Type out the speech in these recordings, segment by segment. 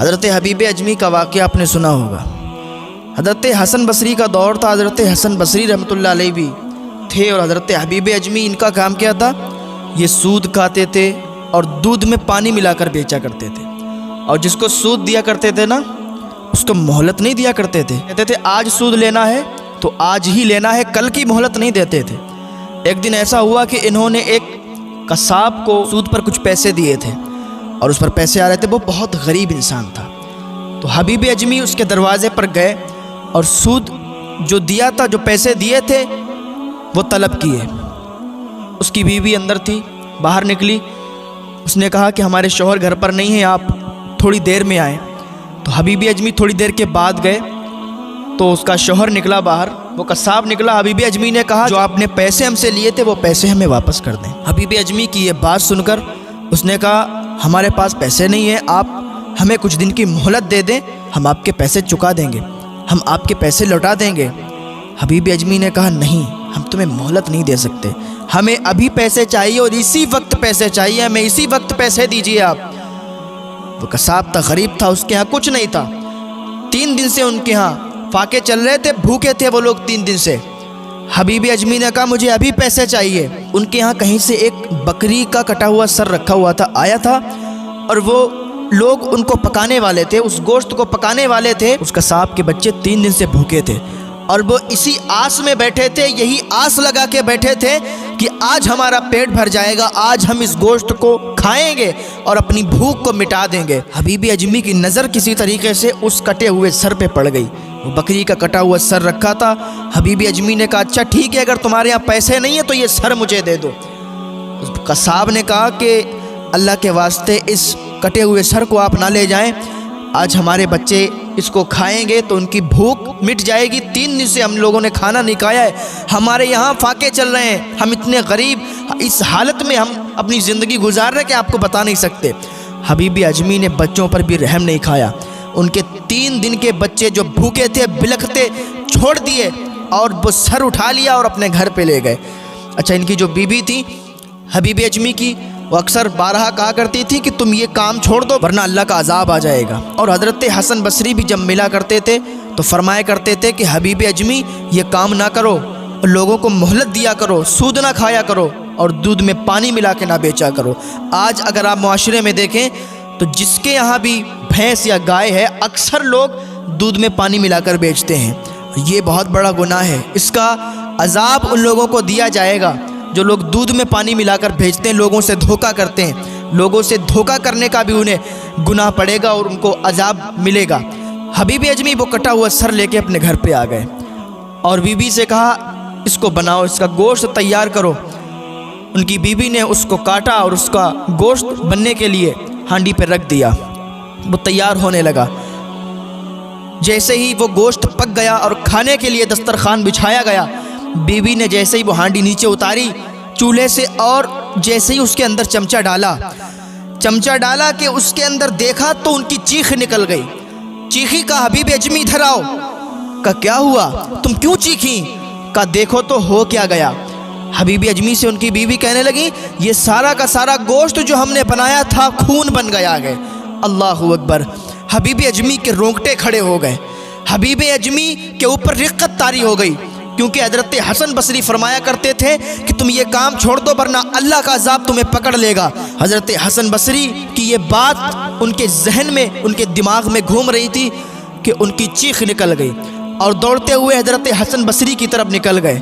حضرت حبیب اجمی کا واقعہ آپ نے سنا ہوگا۔ حضرت حسن بصری کا دور تھا، حضرت حسن بصری رحمۃ اللہ علیہ بھی تھے، اور حضرت حبیب اجمی ان کا کام کیا تھا؟ یہ سود کھاتے تھے اور دودھ میں پانی ملا کر بیچا کرتے تھے، اور جس کو سود دیا کرتے تھے نا اس کو مہلت نہیں دیا کرتے تھے، کہتے تھے آج سود لینا ہے تو آج ہی لینا ہے، کل کی مہلت نہیں دیتے تھے۔ ایک دن ایسا ہوا کہ انہوں نے ایک قصاب کو سود پر کچھ پیسے دیے تھے اور اس پر پیسے آ رہے تھے، وہ بہت غریب انسان تھا، تو حبیب اجمی اس کے دروازے پر گئے اور سود جو دیا تھا، جو پیسے دیے تھے وہ طلب کیے۔ اس کی بیوی اندر تھی، باہر نکلی، اس نے کہا کہ ہمارے شوہر گھر پر نہیں ہیں، آپ تھوڑی دیر میں آئیں۔ تو حبیب اجمی تھوڑی دیر کے بعد گئے تو اس کا شوہر نکلا باہر، وہ قصاب نکلا۔ حبیب اجمی نے کہا جو آپ نے پیسے ہم سے لیے تھے وہ پیسے ہمیں واپس کر دیں۔ حبیب اجمی کی یہ بات سن کر اس نے کہا ہمارے پاس پیسے نہیں ہیں، آپ ہمیں کچھ دن کی مہلت دے دیں، ہم آپ کے پیسے چکا دیں گے، ہم آپ کے پیسے لوٹا دیں گے۔ حبیب اجمی نے کہا نہیں، ہم تمہیں مہلت نہیں دے سکتے، ہمیں ابھی پیسے چاہیے اور اسی وقت پیسے چاہیے، ہمیں اسی وقت پیسے دیجیے آپ۔ وہ قصاب تھا، غریب تھا، اس کے ہاں کچھ نہیں تھا، 3 دن سے ان کے ہاں فاقے چل رہے تھے، بھوکے تھے وہ لوگ 3 دن سے۔ حبیب اجمی نے کہا مجھے ابھی پیسے چاہیے۔ ان کے ہاں کہیں سے ایک بکری کا کٹا ہوا سر رکھا ہوا تھا، آیا تھا، اور وہ لوگ ان کو پکانے والے تھے، اس گوشت کو پکانے والے تھے۔ اس قصاب کے بچے 3 دن سے بھوکے تھے اور وہ اسی آس میں بیٹھے تھے، یہی آس لگا کے بیٹھے تھے کہ آج ہمارا پیٹ بھر جائے گا، آج ہم اس گوشت کو کھائیں گے اور اپنی بھوک کو مٹا دیں گے۔ حبیب اجمی کی نظر کسی طریقے سے اس کٹے ہوئے سر پہ پڑ گئی، وہ بکری کا کٹا ہوا سر رکھا تھا۔ حبیب اجمی نے کہا اچھا ٹھیک ہے، اگر تمہارے یہاں پیسے نہیں ہیں تو یہ سر مجھے دے دو۔ قصاب نے کہا کہ اللہ کے واسطے اس کٹے ہوئے سر کو آپ نہ لے جائیں، آج ہمارے بچے اس کو کھائیں گے تو ان کی بھوک مٹ جائے گی، 3 دن سے ہم لوگوں نے کھانا نہیں کھایا ہے، ہمارے یہاں فاقے چل رہے ہیں، ہم اتنے غریب اس حالت میں ہم اپنی زندگی گزار رہے ہیں کہ آپ کو بتا نہیں سکتے۔ حبیب اجمی نے بچوں پر بھی رحم نہیں کھایا، ان کے 3 دن کے بچے جو بھوکے تھے بلکتے چھوڑ دیے اور وہ سر اٹھا لیا اور اپنے گھر پہ لے گئے۔ اچھا ان کی جو بیوی تھی حبیب اجمی کی، وہ اکثر بارہا کہا کرتی تھی کہ تم یہ کام چھوڑ دو ورنہ اللہ کا عذاب آ جائے گا، اور حضرت حسن بصری بھی جب ملا کرتے تھے تو فرمایا کرتے تھے کہ حبیب اجمی یہ کام نہ کرو، لوگوں کو مہلت دیا کرو، سود نہ کھایا کرو اور دودھ میں پانی ملا کے نہ بیچا کرو۔ آج اگر آپ معاشرے میں دیکھیں تو جس کے یہاں بھی بھینس یا گائے ہے اکثر لوگ دودھ میں پانی ملا کر بیچتے ہیں، یہ بہت بڑا گناہ ہے، اس کا عذاب ان لوگوں کو دیا جائے گا جو لوگ دودھ میں پانی ملا کر بھیجتے ہیں، لوگوں سے دھوکہ کرتے ہیں، لوگوں سے دھوکہ کرنے کا بھی انہیں گناہ پڑے گا اور ان کو عذاب ملے گا۔ حبیب اجمی وہ کٹا ہوا سر لے کے اپنے گھر پہ آ گئے اور بیوی سے کہا اس کو بناؤ، اس کا گوشت تیار کرو۔ ان کی بیوی نے اس کو کاٹا اور اس کا گوشت بننے کے لیے ہانڈی پہ رکھ دیا، وہ تیار ہونے لگا۔ جیسے ہی وہ گوشت پک گیا اور کھانے کے لیے دسترخوان بچھایا گیا، بیوی نے جیسے ہی وہ ہانڈی نیچے اتاری چولہے سے اور جیسے ہی اس کے اندر چمچہ ڈالا کہ اس کے اندر دیکھا تو ان کی چیخ نکل گئی، چیخی کا حبیب اجمی ادھر آؤ، کا کیا ہوا تم کیوں چیخیں، کا دیکھو تو ہو کیا گیا۔ حبیب اجمی سے ان کی بیوی کہنے لگی یہ سارا کا سارا گوشت جو ہم نے بنایا تھا خون بن گیا ہے۔ اللہ اکبر، حبیب اجمی کے رونگٹے کھڑے ہو گئے، حبیب اجمی کے اوپر رقت طاری ہو گئی، کیونکہ حضرت حسن بصری فرمایا کرتے تھے کہ تم یہ کام چھوڑ دو ورنہ اللہ کا عذاب تمہیں پکڑ لے گا۔ حضرت حسن بصری کی یہ بات ان کے ذہن میں، ان کے دماغ میں گھوم رہی تھی کہ ان کی چیخ نکل گئی اور دوڑتے ہوئے حضرت حسن بصری کی طرف نکل گئے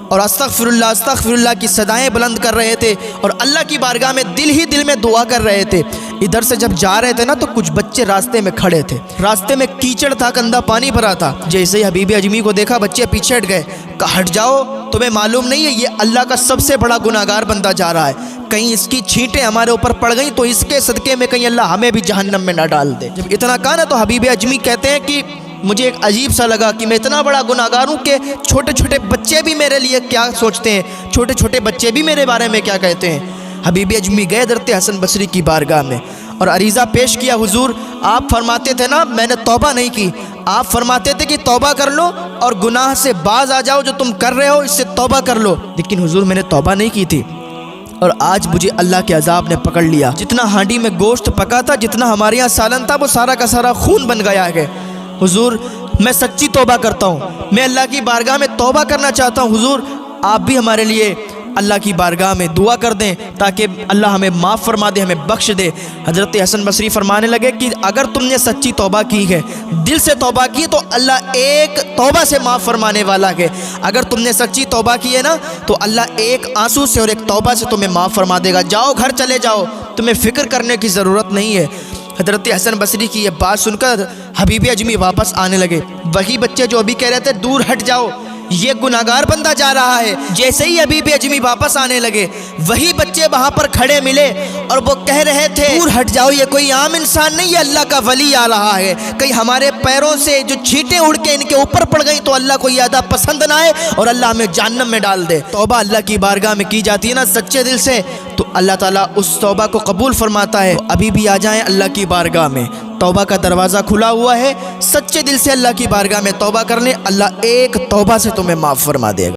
اور استغفر اللہ کی صدائیں بلند کر رہے تھے اور اللہ کی بارگاہ میں دل ہی دل میں دعا کر رہے تھے۔ ادھر سے جب جا رہے تھے نا تو کچھ بچے راستے میں کھڑے تھے، راستے میں کیچڑ تھا، گندا پانی بھرا تھا، جیسے ہی حبیب اجمی کو دیکھا بچے پیچھے ہٹ گئے، کہا ہٹ جاؤ، تمہیں معلوم نہیں ہے یہ اللہ کا سب سے بڑا گناہگار بندہ جا رہا ہے، کہیں اس کی چھینٹیں ہمارے اوپر پڑ گئیں تو اس کے صدقے میں کہیں اللہ ہمیں بھی جہنم میں نہ ڈال دے۔ جب اتنا کہا نا تو حبیب اجمی کہتے ہیں کہ مجھے ایک عجیب سا لگا کہ میں اتنا بڑا گناہگار ہوں کہ چھوٹے چھوٹے بچے بھی میرے لیے کیا سوچتے ہیں، چھوٹے چھوٹے بچے بھی میرے بارے میں کیا کہتے ہیں۔ حبیب اجمی گئے حضرت حسن بصری کی بارگاہ میں اور عریضہ پیش کیا، حضور آپ فرماتے تھے نا میں نے توبہ نہیں کی، آپ فرماتے تھے کہ توبہ کر لو اور گناہ سے باز آ جاؤ، جو تم کر رہے ہو اس سے توبہ کر لو، لیکن حضور میں نے توبہ نہیں کی تھی، اور آج مجھے اللہ کے عذاب نے پکڑ لیا. جتنا ہانڈی میں گوشت پکا تھا، جتنا ہمارے یہاں سالن تھا، وہ سارا کا سارا خون بن گیا ہے. حضور میں سچی توبہ کرتا ہوں، میں اللہ کی بارگاہ میں توبہ کرنا چاہتا ہوں. حضور آپ بھی ہمارے لیے اللہ کی بارگاہ میں دعا کر دیں تاکہ اللہ ہمیں معاف فرما دے، ہمیں بخش دے. حضرت حسن بصری فرمانے لگے کہ اگر تم نے سچی توبہ کی ہے، دل سے توبہ کی، تو اللہ ایک توبہ سے معاف فرمانے والا ہے. اگر تم نے سچی توبہ کی ہے نا، تو اللہ ایک آنسو سے اور ایک توبہ سے تمہیں معاف فرما دے گا. جاؤ گھر چلے جاؤ، تمہیں فکر کرنے کی ضرورت نہیں ہے. حضرت حسن بصری کی یہ بات سن کر حبیب اجمی واپس آنے لگے. وہی بچے جو ابھی کہہ رہے تھے دور ہٹ جاؤ، یہ گناہگار بندہ جا رہا ہے، جیسے ہی حبیب اجمی واپس آنے لگے، وہی بچے وہاں پر کھڑے ملے اور وہ کہہ رہے تھے دور ہٹ جاؤ، یہ کوئی عام انسان نہیں، یہ اللہ کا ولی آ رہا ہے. کہیں ہمارے پیروں سے جو چھینٹیں اڑ کے ان کے اوپر پڑ گئیں تو اللہ کو یہ ادا پسند نہ آئے اور اللہ ہمیں جہنم میں ڈال دے. توبہ اللہ کی بارگاہ میں کی جاتی ہے نا سچے دل سے، تو اللہ تعالیٰ اس توبہ کو قبول فرماتا ہے. ابھی بھی آ جائیں اللہ کی بارگاہ میں، توبہ کا دروازہ کھلا ہوا ہے. سچے دل سے اللہ کی بارگاہ میں توبہ کر لیں، اللہ ایک توبہ سے تمہیں معاف فرما دے گا.